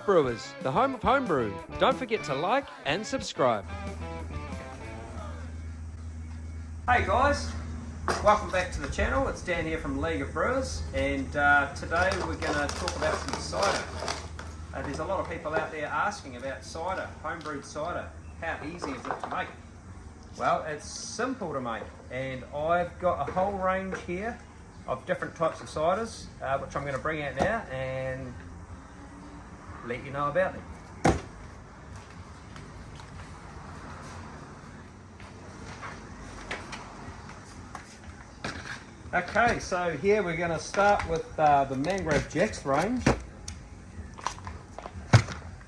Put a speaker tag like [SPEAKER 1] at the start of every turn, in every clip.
[SPEAKER 1] of Brewers, the home of homebrew. Don't forget to like and subscribe. Hey guys, welcome back to the channel. It's Dan here from League of Brewers, and today we're going to talk about some cider. There's a lot of people out there asking about cider, homebrewed cider. How easy is it to make? Well, it's simple to make, and I've got a whole range here of different types of ciders, which I'm going to bring out now and let you know about them. Okay, so here we're going to start with the Mangrove Jack's range.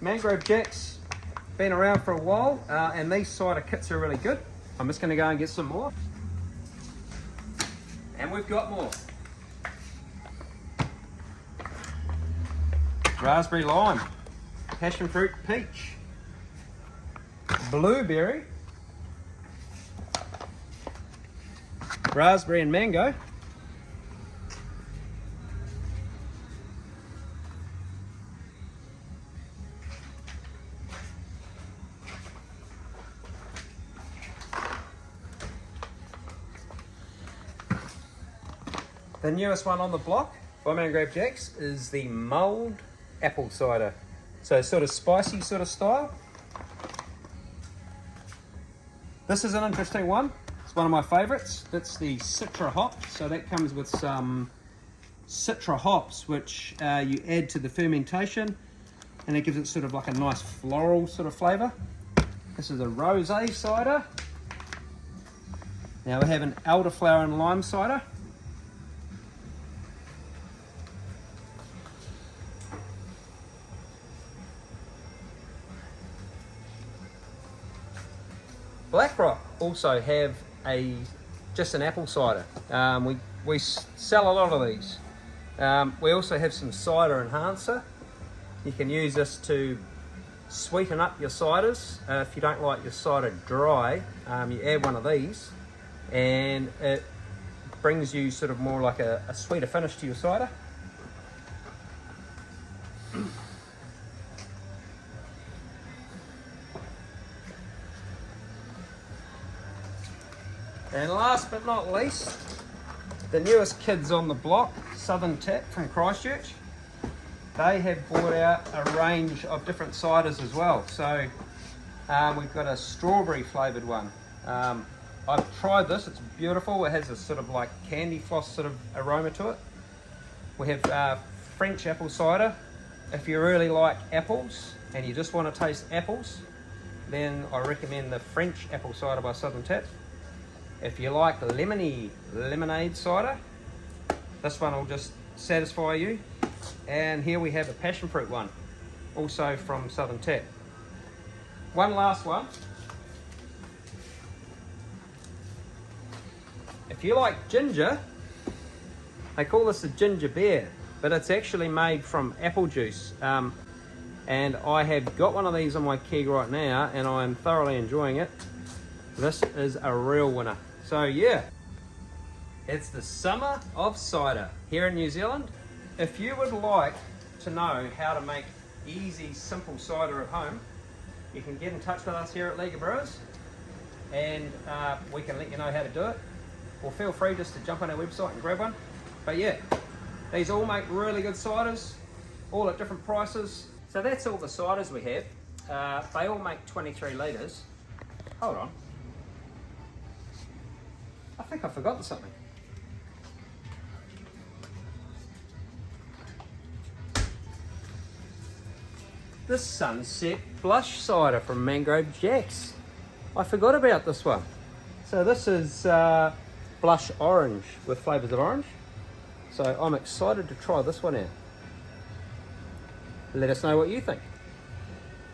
[SPEAKER 1] Mangrove Jack's been around for a while, and these cider kits are really good. I'm just going to go and get some more. And we've got more. Raspberry lime, passion fruit peach, blueberry, raspberry and mango, the newest one on the block by Mangrove Jack's is the mulled apple cider. So sort of spicy sort of style. This is an interesting one. It's one of my favorites. That's the citra hop. So that comes with some citra hops, which you add to the fermentation, and it gives it sort of like a nice floral sort of flavor. This is a rosé cider. Now we have an elderflower and lime cider. Blackrock also have just an apple cider. We sell a lot of these. We also have some cider enhancer. You can use this to sweeten up your ciders. If you don't like your cider dry, you add one of these and it brings you sort of more like a sweeter finish to your cider. And last but not least, the newest kids on the block, Southern Tap from Christchurch. They have brought out a range of different ciders as well. So we've got a strawberry flavoured one. I've tried this, it's beautiful. It has a sort of like candy floss sort of aroma to it. We have French apple cider. If you really like apples and you just want to taste apples, then I recommend the French apple cider by Southern Tap. If you like lemony lemonade cider, this one will just satisfy you. And here we have a passion fruit one, also from Southern Tap. One last one. If you like ginger, they call this a ginger beer, but it's actually made from apple juice. And I have got one of these on my keg right now, and I am thoroughly enjoying it. This is a real winner. So yeah, it's the summer of cider here in New Zealand. If you would like to know how to make easy, simple cider at home, you can get in touch with us here at League of Brewers, and we can let you know how to do it. Or feel free just to jump on our website and grab one. But yeah, these all make really good ciders, all at different prices. So that's all the ciders we have. They all make 23 litres. Hold on. I think I forgot something. The Sunset Blush cider from Mangrove Jack's. I forgot about this one. So this is blush orange with flavours of orange. So I'm excited to try this one out. Let us know what you think.